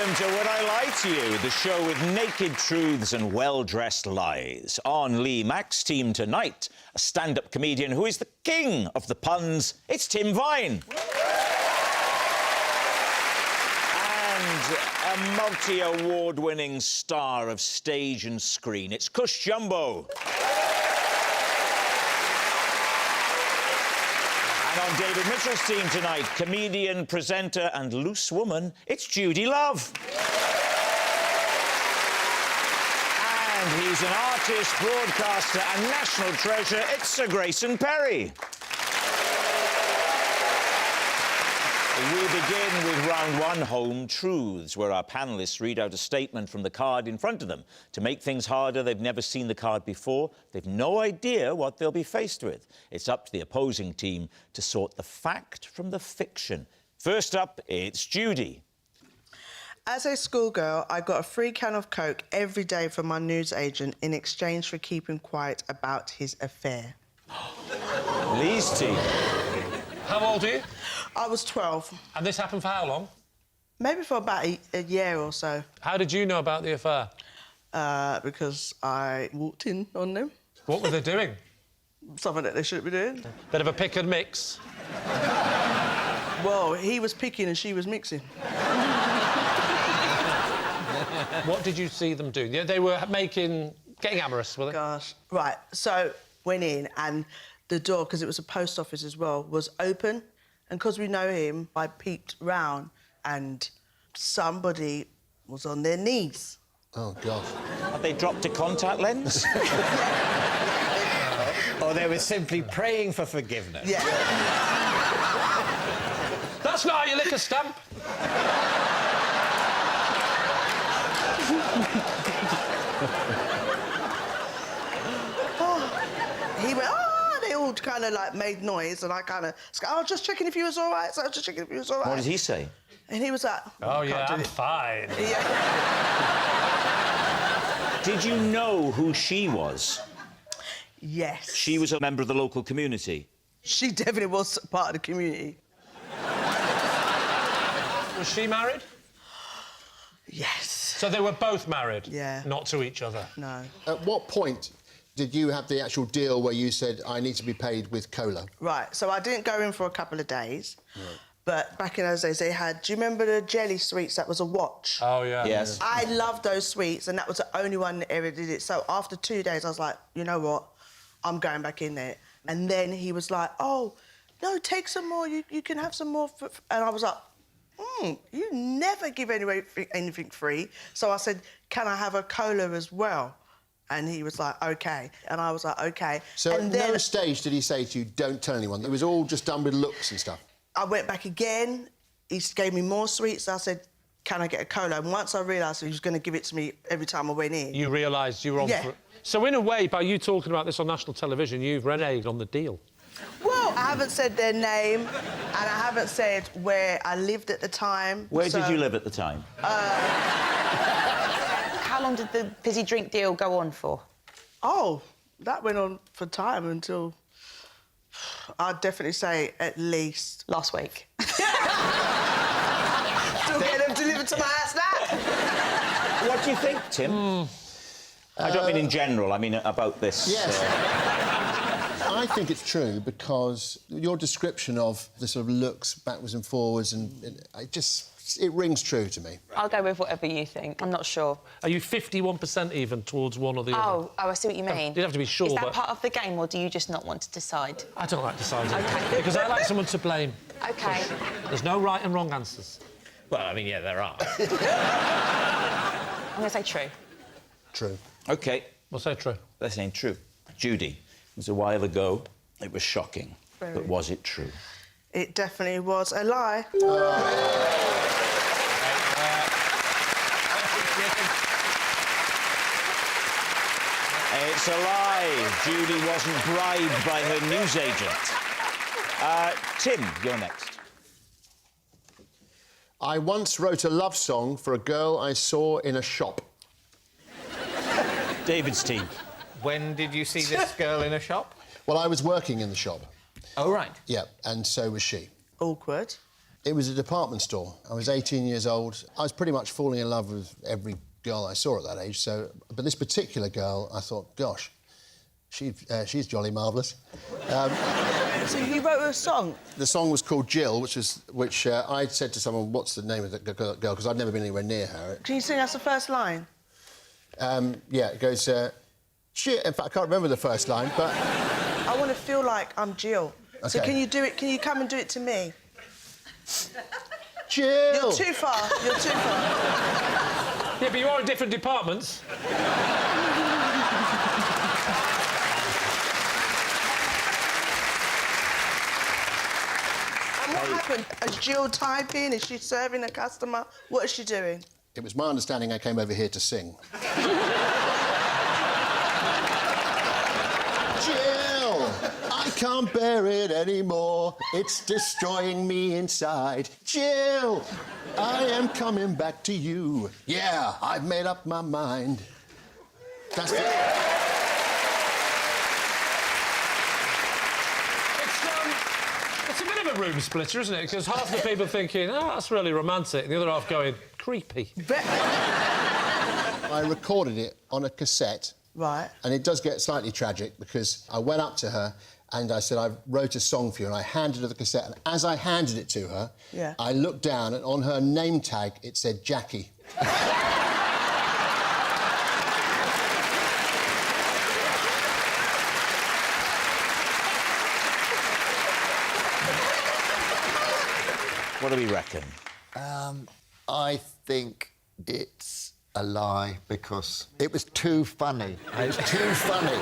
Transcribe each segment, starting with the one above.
Welcome to Would I Lie to You, the show with naked truths and well-dressed lies. On Lee Mack's team tonight, a stand-up comedian who is the king of the puns, it's Tim Vine. And a multi-award-winning star of stage and screen, it's Cush Jumbo. And on David Mitchell's team tonight, comedian, presenter and loose woman, it's Judi Love. And he's an artist, broadcaster and national treasure, it's Sir Grayson Perry. We begin with round one, Home Truths, where our panellists read out a statement from the card in front of them. To make things harder, they've never seen the card before. They've no idea what they'll be faced with. It's up to the opposing team to sort the fact from the fiction. First up, it's Judi. As a schoolgirl, I got a free can of Coke every day from my newsagent in exchange for keeping quiet about his affair. Lee's team. How old are you? I was 12. And this happened for how long? Maybe for about a year or so. How did you know about the affair? Because I walked in on them. What were they doing? Something that they shouldn't be doing. Bit of a pick and mix. Well, he was picking and she was mixing. What did you see them do? They were getting amorous, were they? Gosh. Right, so went in and the door, because it was a post office as well, was open. And because we know him, I peeped round and somebody was on their knees. Oh, gosh. Have they dropped a contact lens? Or they were simply praying for forgiveness. Yeah. That's not how you lick a stamp. He went, oh, they all kind of, like, made noise, and I kind of... Oh, just checking if you was all right, so I was just checking if you was all right. What did he say? And he was like... Oh, yeah, I'm fine. Yeah. Did you know who she was? Yes. She was a member of the local community. She definitely was part of the community. Was she married? Yes. So they were both married? Yeah. Not to each other? No. At what point did you have the actual deal where you said, I need to be paid with cola? Right, so I didn't go in for a couple of days, but back in those days they had... Do you remember the jelly sweets that was a watch? Oh, yeah. Yes. I loved those sweets, and that was the only one that ever did it. So after 2 days, I was like, you know what? I'm going back in there. And then he was like, oh, no, take some more. You can have some more. And I was like, you never give anything free. So I said, can I have a cola as well? And he was like, OK. And I was like, OK. So and at then no stage did he say to you, don't tell anyone? It was all just done with looks and stuff? I went back again. He gave me more sweets. I said, can I get a cola? And once I realised he was going to give it to me every time I went in... You realised you were on... Yeah. So, in a way, by you talking about this on national television, you've reneged on the deal. Well, I haven't said their name, and I haven't said where I lived at the time. Where did you live at the time? How long did the fizzy drink deal go on for? Oh, that went on for time until... I'd definitely say at least... Last week. Still getting them delivered to my house now. What do you think, Tim? I don't mean in general, I mean about this. Yes. I think it's true because your description of the sort of looks backwards and forwards and it rings true to me. I'll go with whatever you think. I'm not sure. Are you 51% even towards one or the other? Oh, I see what you mean. You'd have to be sure, Is that but... part of the game, or do you just not want to decide? I don't like deciding. OK. Because I like someone to blame. OK. There's no right and wrong answers. Well, I mean, yeah, there are. I'm going to say true. True. OK. We'll say true. That ain't true. Judi, it was a while ago. It was shocking. Very. But was it true? It definitely was a lie. It's a lie. Judi wasn't bribed by her newsagent. Tim, you're next. I once wrote a love song for a girl I saw in a shop. David's team. When did you see this girl in a shop? Well, I was working in the shop. Oh, right. Yeah, and so was she. Awkward. It was a department store. I was 18 years old. I was pretty much falling in love with every girl I saw at that age, so... But this particular girl, I thought, gosh, she's jolly marvellous. So you wrote a song? The song was called Jill, which I said to someone, what's the name of the girl? Because I'd never been anywhere near her. Can you sing us the first line? Yeah, it goes... Shit, in fact, I can't remember the first line, but... I want to feel like I'm Jill. OK. So can you do it? Can you come and do it to me? Jill! You're too far. You're too far. Yeah, but you are in different departments. And what happened? Is Jill typing? Is she serving a customer? What is she doing? It was my understanding I came over here to sing. Jill! I can't bear it anymore. It's destroying me inside. Jill! I am coming back to you. Yeah, I've made up my mind. That's it. It's a bit of a room splitter, isn't it? Because half the people thinking, oh, that's really romantic, and the other half going, creepy. I recorded it on a cassette. Right. And it does get slightly tragic because I went up to her and I said, I wrote a song for you, and I handed her the cassette, and as I handed it to her, yeah. I looked down, and on her name tag, it said Jackie. What do we reckon? I think it's a lie because it was too funny. It was too funny.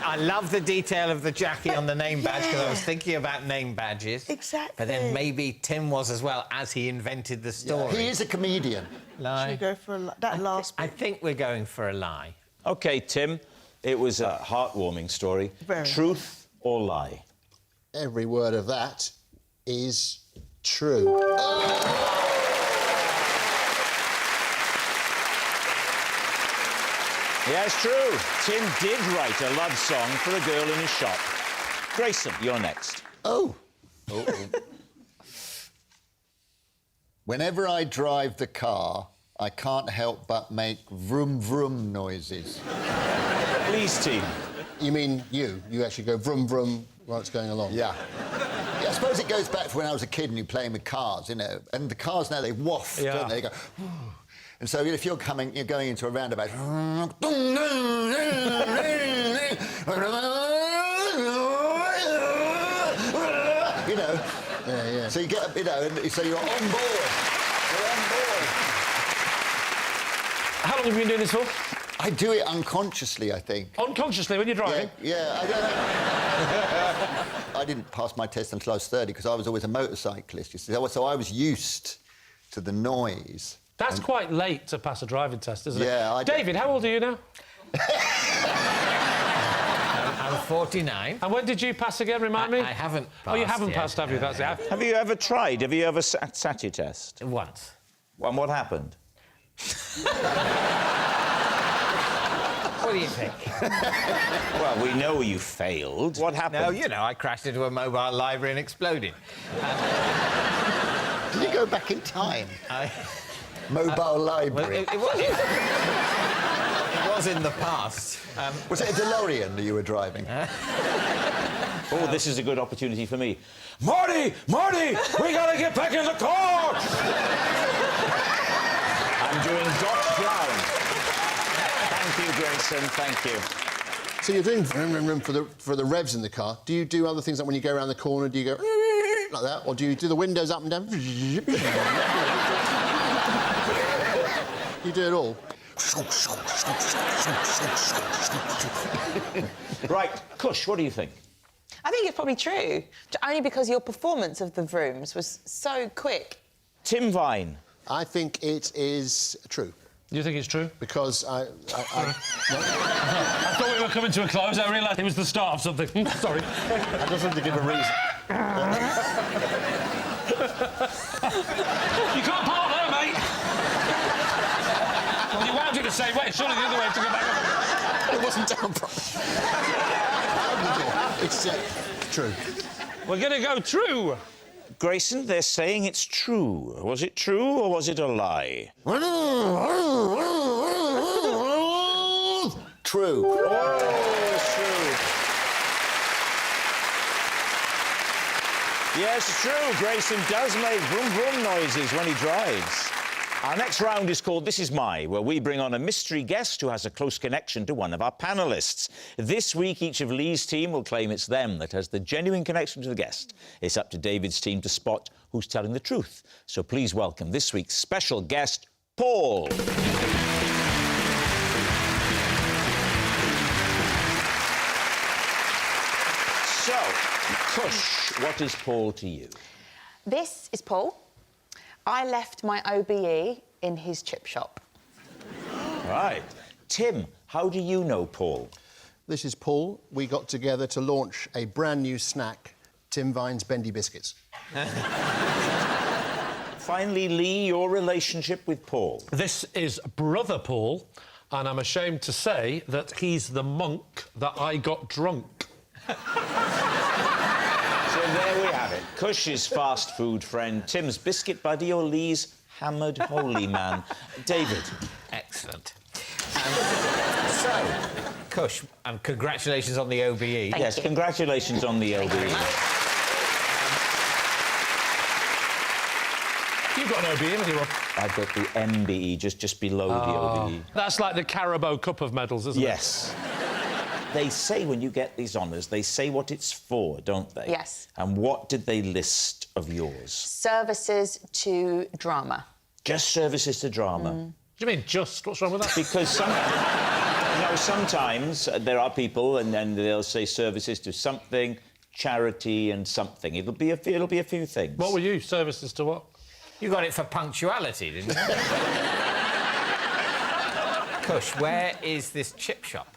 I love the detail of the Jackie on the name badge because I was thinking about name badges. Exactly. But then maybe Tim was as well, as he invented the story. He is a comedian. Should we go for that last bit? I think we're going for a lie. OK, Tim, it was a heartwarming story. Very. Truth or lie? Every word of that is true. Yeah, it's true. Tim did write a love song for a girl in his shop. Grayson, you're next. Oh. Whenever I drive the car, I can't help but make vroom vroom noises. Please, team. You mean you? You actually go vroom vroom while it's going along? Yeah. I suppose it goes back to when I was a kid and you're playing with cars, you know, and the cars now, they waft, Yeah. don't they? They go... And so if you're going into a roundabout... you know... Yeah. So you get, you know, and so you're on board. You're on board. How long have you been doing this for? I do it unconsciously, I think. Unconsciously, when you're driving? Yeah, I don't know. I didn't pass my test until I was 30 because I was always a motorcyclist, you see. So I was used to the noise. That's quite late to pass a driving test, isn't it? Yeah, David, how old are you now? I'm 49. And when did you pass again, remind me? I haven't passed. Oh, you haven't yet. passed, have you? That's it. Have you ever tried? Have you ever sat your test? Once. And what happened? What do you think? Well, we know you failed. What happened? No, you know, I crashed into a mobile library and exploded. Did you go back in time? Mobile library. Well, it was in the past. Was it a DeLorean that you were driving? Oh, this is a good opportunity for me. Marty! Marty! We gotta get back in the car! I'm doing Doc Brown. Thank you, Grayson. Thank you. So you're doing vroom vroom vroom for the revs in the car. Do you do other things like when you go around the corner? Do you go like that, or do you do the windows up and down? You do it all. Right, Cush, what do you think? I think it's probably true, only because your performance of the Vrooms was so quick. Tim Vine. I think it is true. You think it's true? Because I I thought we were coming to a close. I realised it was the start of something. Sorry. I just have to give a reason. You can't park there, mate. Well, you wound it the same way. Surely the other way to go back up. It wasn't down properly. It's true. We're going to go true. Grayson, they're saying it's true. Was it true or was it a lie? True. Oh, it's true. Yes, it's true. Grayson does make vroom vroom noises when he drives. Our next round is called This Is My, where we bring on a mystery guest who has a close connection to one of our panellists. This week, each of Lee's team will claim it's them that has the genuine connection to the guest. It's up to David's team to spot who's telling the truth. So please welcome this week's special guest, Paul. So, Cush, what is Paul to you? This is Paul. I left my OBE in his chip shop. Right. Tim, how do you know Paul? This is Paul. We got together to launch a brand new snack, Tim Vine's Bendy Biscuits. Finally, Lee, your relationship with Paul. This is Brother Paul, and I'm ashamed to say that he's the monk that I got drunk. So there we have it. Cush's fast food friend, Tim's biscuit buddy, or Lee's hammered holy man. David. Excellent. So, Cush, and congratulations on the OBE. Thank you. Congratulations on the Thank you very OBE. much. You've got an OBE, haven't you, Rob? I've got the MBE, just below the OBE. That's like the Carabao Cup of medals, isn't it? Yes. They say when you get these honours, they say what it's for, don't they? Yes. And what did they list of yours? Services to drama. Just services to drama. What do you mean, just? What's wrong with that? Because sometimes there are people and then they'll say services to something, charity and something. It'll be a few things. What were you? Services to what? You got it for punctuality, didn't you? Cush, where is this chip shop?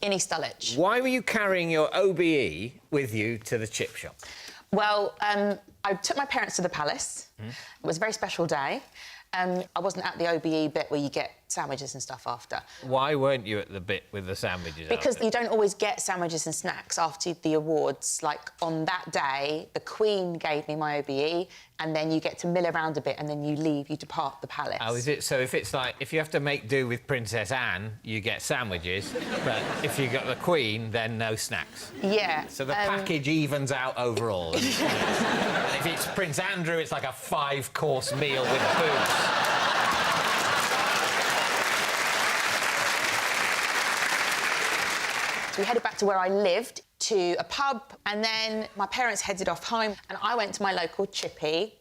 In East Dulwich. Why were you carrying your OBE with you to the chip shop? Well, I took my parents to the palace. It was a very special day. I wasn't at the OBE bit where you get sandwiches and stuff after. Why weren't you at the bit with the sandwiches? Because after? you don't always get sandwiches and snacks after the awards. Like, on that day, the Queen gave me my OBE, and then you get to mill around a bit, and then you leave, you depart the palace. Oh, is it? So if it's like, if you have to make do with Princess Anne, you get sandwiches, but if you got the Queen, then no snacks. Yeah. So the package evens out overall. If it's Prince Andrew, it's like a 5-course meal with booze. So we headed back to where I lived, to a pub, and then my parents headed off home, and I went to my local chippy,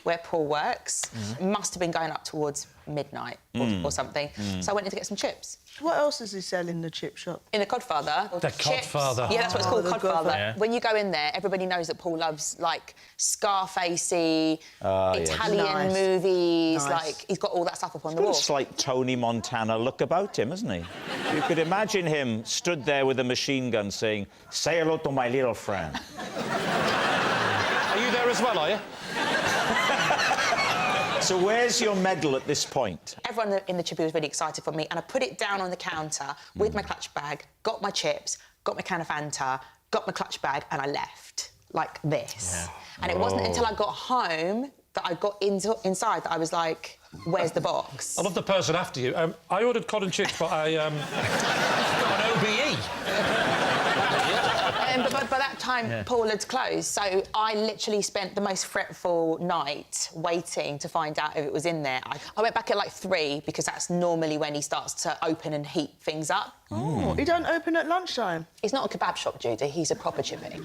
where Paul works. Must have been going up towards midnight or something. So I went in to get some chips. What else does he sell in the chip shop? In the Codfather. The chips. Codfather. Yeah, that's what it's called, the Codfather. Codfather. Yeah. When you go in there, everybody knows that Paul loves, like, Scarfacey, Italian Nice. movies. Nice. Like, he's got all that stuff up on the Got wall. a slight Tony Montana look about him, hasn't he? You could imagine him stood there with a machine gun saying, "Say hello to my little friend." Are you there as well, are you? So where's your medal at this point? Everyone in the chippy was really excited for me, and I put it down on the counter with my clutch bag, got my chips, got my can of Fanta, got my clutch bag, and I left like this. Yeah. And it wasn't until I got home that I got inside that I was like, "Where's the box?" I love the person after you. I ordered cod and chips, but I got an OBE. But by that time, Paul had closed, so I literally spent the most fretful night waiting to find out if it was in there. I went back at like 3 because that's normally when he starts to open and heat things up. Oh, he don't open at lunchtime. He's not a kebab shop, Judi. He's a proper chippy.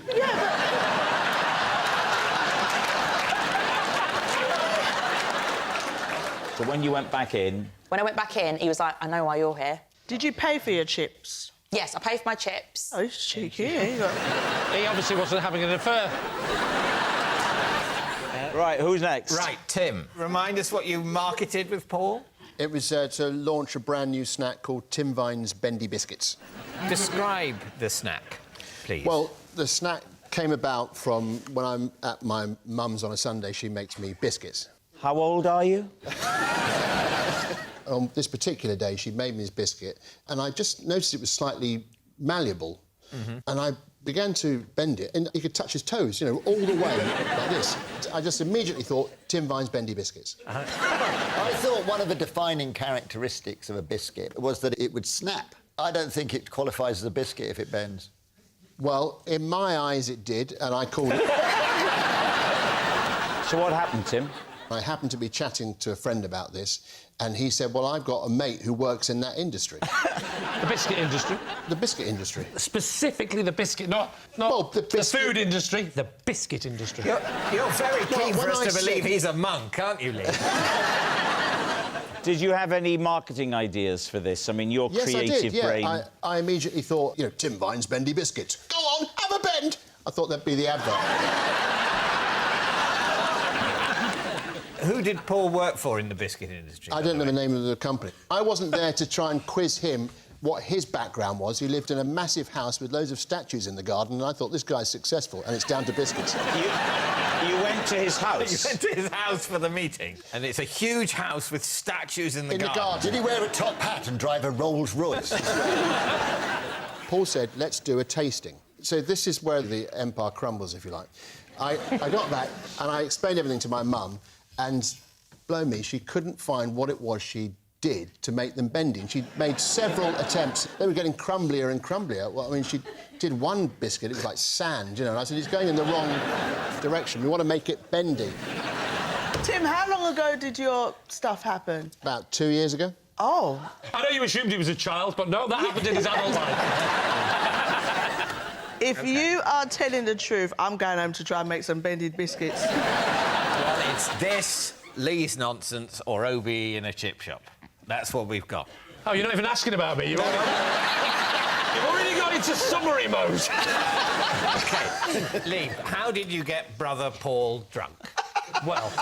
So when you went back in... When I went back in, he was like, "I know why you're here." Did you pay for your chips? Yes, I paid for my chips. Oh, he's cheeky. Yeah, he got... He obviously wasn't having an affair. Right, who's next? Right, Tim, remind us what you marketed with Paul. It was to launch a brand new snack called Tim Vine's Bendy Biscuits. Describe the snack, please. Well, the snack came about from when I'm at my mum's on a Sunday, she makes me biscuits. How old are you? On this particular day, she made me this biscuit, and I just noticed it was slightly malleable. And I began to bend it, and he could touch his toes, you know, all the way like this. I just immediately thought, Tim Vine's bendy biscuits. I thought one of the defining characteristics of a biscuit was that it would snap. I don't think it qualifies as a biscuit if it bends. Well, in my eyes, it did, and I called it... So what happened, Tim? I happened to be chatting to a friend about this, and he said, well, I've got a mate who works in that industry. The biscuit industry. The biscuit industry. Specifically the biscuit, not Well, the the biscuit- food industry, the biscuit industry. You're very keen for when us I to believe said- he's a monk, aren't you, Lee? Did you have any marketing ideas for this? I mean, your Yes, creative I did, yeah. brain... I immediately thought, you know, Tim Vine's bendy biscuits. Go on, have a bend! I thought that'd be the advert. Who did Paul work for in the biscuit industry? I don't know the name of the company. I wasn't there to try and quiz him what his background was. He lived in a massive house with loads of statues in the garden, and I thought, this guy's successful, and it's down to biscuits. You went to his house? You went to his house for the meeting, and it's a huge house with statues in the garden. Did he wear a top hat and drive a Rolls Royce? Paul said, let's do a tasting. So this is where the empire crumbles, if you like. I got that, and I explained everything to my mum, and blow me, she couldn't find what it was she did to make them bendy. She made several attempts. They were getting crumblier and crumblier. Well, I mean, she did one biscuit, it was like sand, you know, and I said, it's going in the wrong direction. We want to make it bendy. Tim, how long ago did your stuff happen? About 2 years ago. Oh. I know you assumed he was a child, but no, that happened in his adult life. If you are telling the truth, I'm going home to try and make some bended biscuits. Well, it's this, Lee's nonsense, or OBE in a chip shop. That's what we've got. Oh, you're not even asking about me. You've already got into summary mode. OK, Lee, how did you get brother Paul drunk? Well,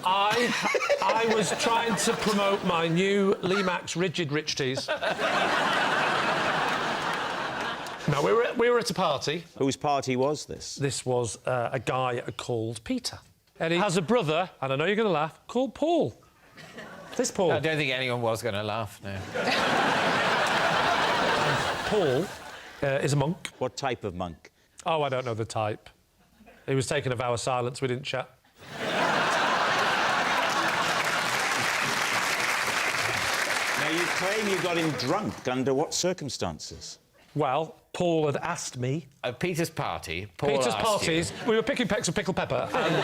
I was trying to promote my new Lee Mack's Rigid Rich Teas. No, we were at a party. Whose party was this? This was a guy called Peter. And he has a brother, and I know you're going to laugh, called Paul. This Paul. I don't think anyone was going to laugh, no. Paul is a monk. What type of monk? Oh, I don't know the type. He was taking a vow of silence, we didn't chat. Now, you claim you got him drunk. Under what circumstances? Well, Paul had asked me... At Peter's party, Paul Peter's asked parties, we were picking pecks of pickled pepper, and...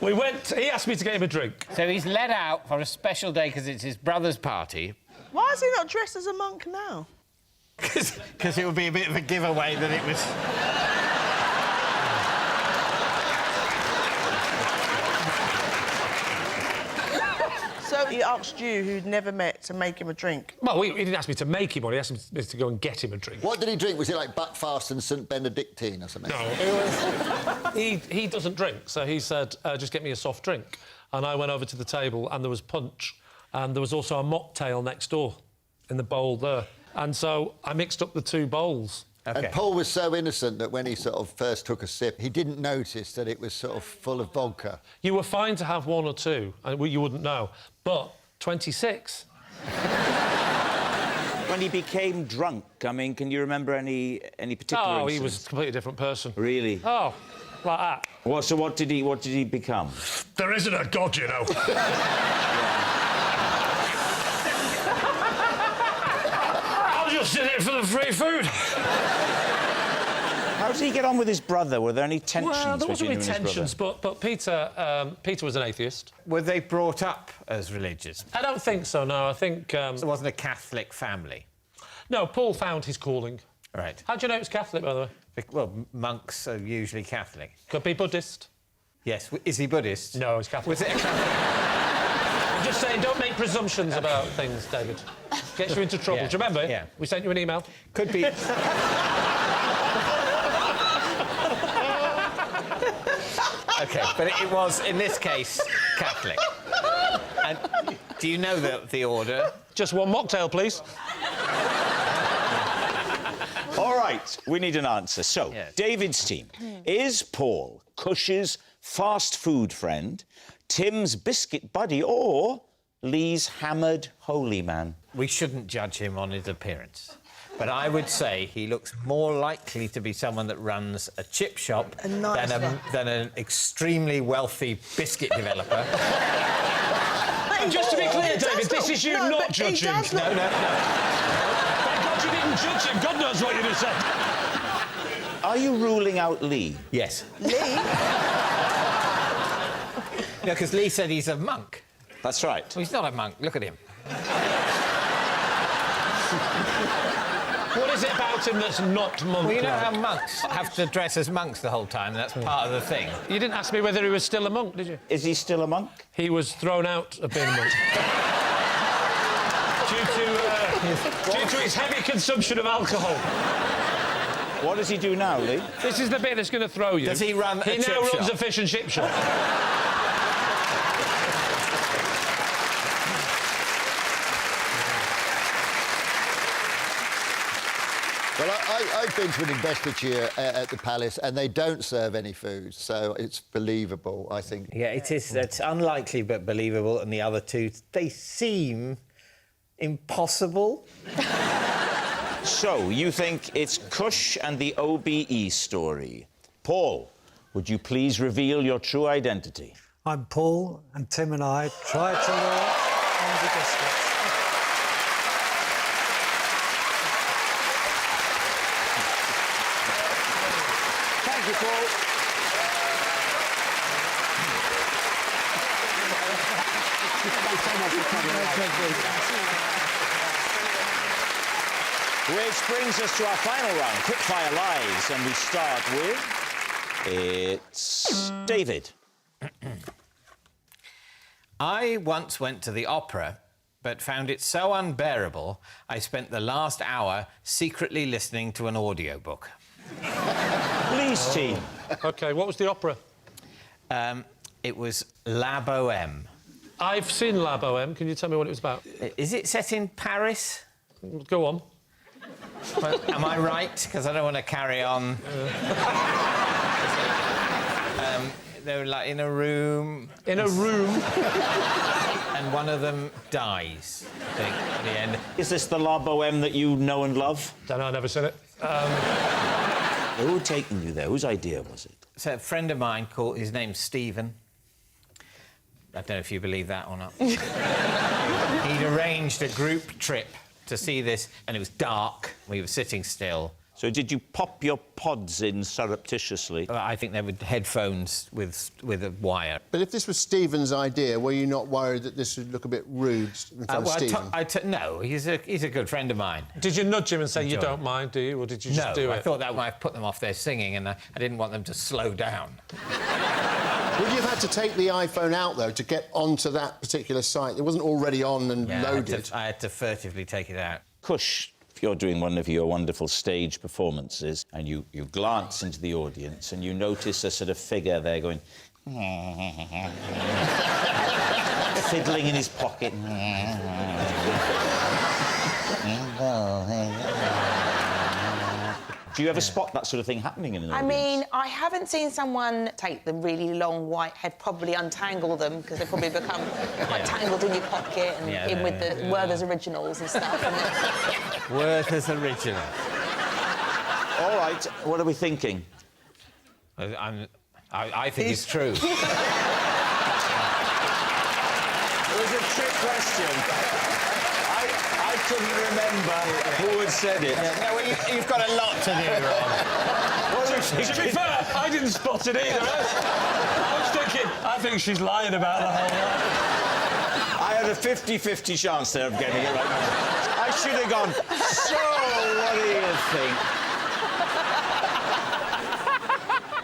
we went... He asked me to get him a drink. So he's let out for a special day because it's his brother's party. Why is he not dressed as a monk now? Because it would be a bit of a giveaway that it was... So he asked you, who'd never met, to make him a drink? Well, he didn't ask me to make him one, he asked me to go and get him a drink. What did he drink? Was it like Buckfast and St Benedictine or something? No. He doesn't drink, so he said, just get me a soft drink. And I went over to the table, and there was punch, and there was also a mocktail next door in the bowl there. And so I mixed up the two bowls. And Paul was so innocent that when he sort of first took a sip, he didn't notice that it was sort of full of vodka. You were fine to have one or two, and you wouldn't know. But 26... When he became drunk, I mean, can you remember any particular Oh, he incidents? was a completely different person. Really? Oh, like that. Well, so what did he become? There isn't a God, you know. I'm just in it for the free food. How did he get on with his brother? Were there any tensions Well, there wasn't between any him and his brother? tensions, but Peter was an atheist. Were they brought up as religious? I don't think so, no. I think... It wasn't a Catholic family? No, Paul found his calling. Right. How do you know it's Catholic, by the way? Well, monks are usually Catholic. Could be Buddhist. Yes. Is he Buddhist? No, he's Catholic. Was it a Catholic? I'm just saying, don't make presumptions about things, David. Gets you into trouble. Yeah. Do you remember? Yeah. We sent you an email. Could be... OK, but it was, in this case, Catholic. And do you know the order? Just one mocktail, please. All right, we need an answer. So, Yes. David's team. Is Paul Cush's fast food friend, Tim's biscuit buddy, or Lee's hammered holy man? We shouldn't judge him on his appearance. But I would say he looks more likely to be someone that runs a chip shop A nice one. than an extremely wealthy biscuit developer. Just to be clear, David, this is you not but he judging. does look- No. Thank God you didn't judge him. God knows what you'd have said. Are you ruling out Lee? Yes. Lee? Yeah, because Lee said he's a monk. That's right. Well, he's not a monk. Look at him. What is it about him that's not monk? Well, you know how monks have to dress as monks the whole time? That's part of the thing. You didn't ask me whether he was still a monk, did you? Is he still a monk? He was thrown out of being a monk. due to his heavy consumption of alcohol. What does he do now, Lee? This is the bit that's going to throw you. Does he run a He chip now runs shop? a fish and chip shop. Well, I've been to an investiture at the Palace and they don't serve any food, so it's believable, I think. Yeah, it is. It's unlikely but believable, and the other two, they seem impossible. So, you think it's Cush and the OBE story. Paul, would you please reveal your true identity? I'm Paul, and Tim and I tried to work on the biscuits. Thank you, Paul. Which brings us to our final round, Quickfire Lives, and we start with... It's David. I once went to the opera, but found it so unbearable, I spent the last hour secretly listening to an audiobook. Lee's team. OK, what was the opera? It was La Bohème. I've seen La Bohème. Can you tell me what it was about? Is it set in Paris? Go on. Well, am I right? Because I don't want to carry on. They were like in a room. In a room. And one of them dies, I think, at the end. Is this the La Bohème that you know and love? Don't know, I've never seen it. Who had taken you there? Whose idea was it? So a friend of mine called, his name's Stephen. I don't know if you believe that or not. He'd arranged a group trip to see this, and it was dark. We were sitting still. So did you pop your pods in surreptitiously? I think they were headphones with a wire. But if this was Stephen's idea, were you not worried that this would look a bit rude in front of Stephen? No, he's a good friend of mine. Did you nudge him and say, you Enjoy. don't mind, do you? Or did you just do it? I thought that might put them off their singing, and I didn't want them to slow down. Would you have had to take the iPhone out, though, to get onto that particular site? It wasn't already on and loaded. I had to furtively take it out. Cush, if you're doing one of your wonderful stage performances and you glance into the audience and you notice a sort of figure there going... fiddling in his pocket. Do you ever spot that sort of thing happening in an audience? I mean, I haven't seen someone take the really long white head, probably untangle them, because they probably become quite tangled in your pocket and in with the Werther's Originals and stuff. Werther's Original. All right, what are we thinking? I think it's true. It was a trick question. I couldn't remember who had said it. No, well, you've got a lot to do, Ron. What are we To be thinking? fair, I didn't spot it either. I was thinking, I think she's lying about the whole lot. I had a 50-50 chance there of getting it right. I should have gone, so what do you think?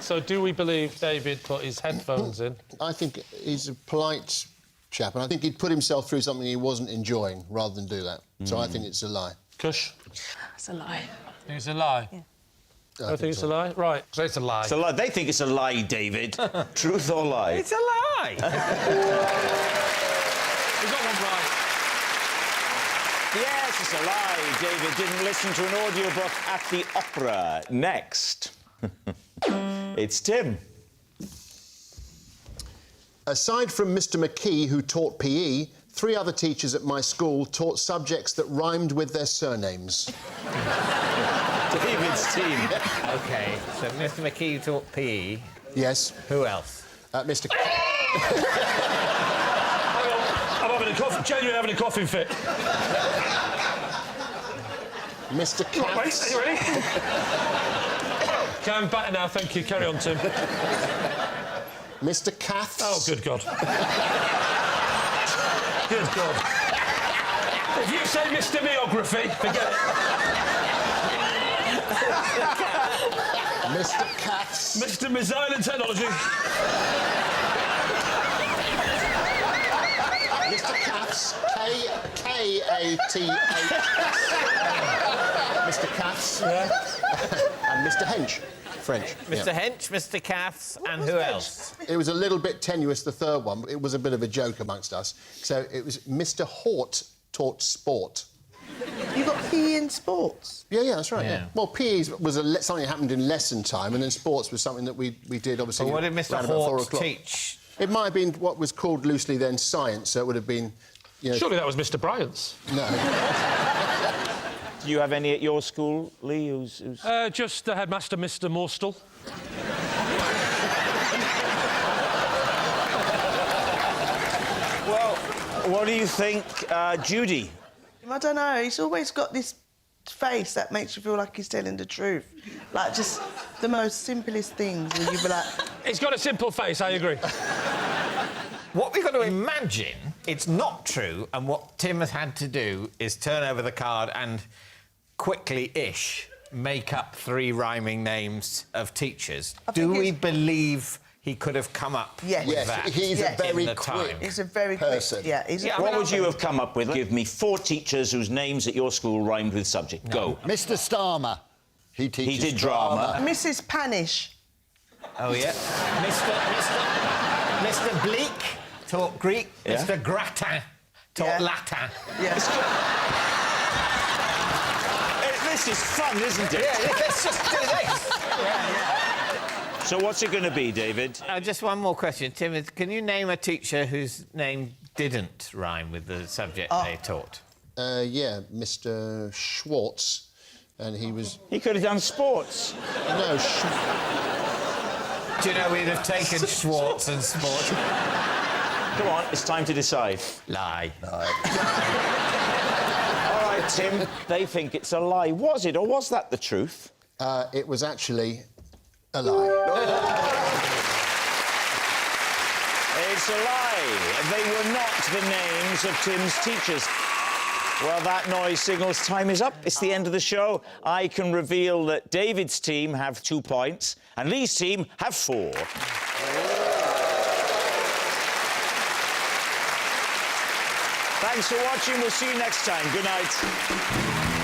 So do we believe David put his headphones in? I think he's a polite chap, and I think he'd put himself through something he wasn't enjoying rather than do that. So I think it's a lie. Cush? It's a lie. Think it's a lie? Yeah. I think it's a lie? Right, so it's a lie. It's a lie. They think it's a lie, David. Truth or lie? It's a lie. We got one right. Yes, it's a lie. David didn't listen to an audiobook at the opera. Next. It's Tim. Aside from Mr. McKee, who taught PE, 3 other teachers at my school taught subjects that rhymed with their surnames. David's team. OK, so Mr McKee taught PE. Yes. Who else? Mr. I'm having a cough, genuinely having a coughing fit. Mr. Katz. Wait, are you ready? Okay, I'm better now, thank you. Carry on, Tim. Mr. Katz. Oh, good God. Good God. If you say Mr Meography, forget it. Mr. Katz. Mr Missile and Technology. Mr. Katz. K-A-T-H. Mr. Katz. Yeah. And Mr. Hench. French. Mr Hench, Mr Caths, and who else? It was a little bit tenuous, the third one, but it was a bit of a joke amongst us. So it was Mr. Hort taught sport. You got PE in sports? Yeah, that's right. Yeah. Well, PE was something that happened in lesson time, and then sports was something that we did, obviously. But what did Mr around about 4 Hort o'clock. teach? It might have been what was called loosely then science, so it would have been, you know... Surely that was Mr Bryant's. No. Do you have any at your school, Lee? Who's... Just the headmaster, Mr Morstel. Well, what do you think, Judi? I don't know. He's always got this face that makes you feel like he's telling the truth. Like, just the most simplest things where you be like... He's got a simple face, I agree. What we've got to imagine, it's not true, and what Tim has had to do is turn over the card and quickly-ish make up 3 rhyming names of teachers. Do we believe he could have come up Yes. with Yes, that he's a Yes. very in the quick time? He's a very person. quick... Yeah, he's a... Yeah, What would you have come up with? Give me 4 teachers whose names at your school rhymed with subject. Go. Mr. Starmer. He teaches He did drama. Mrs Panish. Oh, yeah. Mr Bleak taught Greek. Yeah. Mr Gratin taught Yeah. Latin. Yes. This is fun, isn't it? Yeah, let's just do this. So what's it going to be, David? Just one more question. Tim, can you name a teacher whose name didn't rhyme with the subject they taught? Yeah, Mr. Schwartz, and he was... He could have done sports. No, Do you know we'd have taken Schwartz and sport? Come on, it's time to decide. Lie. All right, Tim, they think it's a lie. Was it, or was that the truth? it was actually a lie. It's a lie. They were not the names of Tim's teachers. Well, that noise signals time is up. It's the end of the show. I can reveal that David's team have 2 points and Lee's team have 4. Thanks for watching. We'll see you next time. Good night.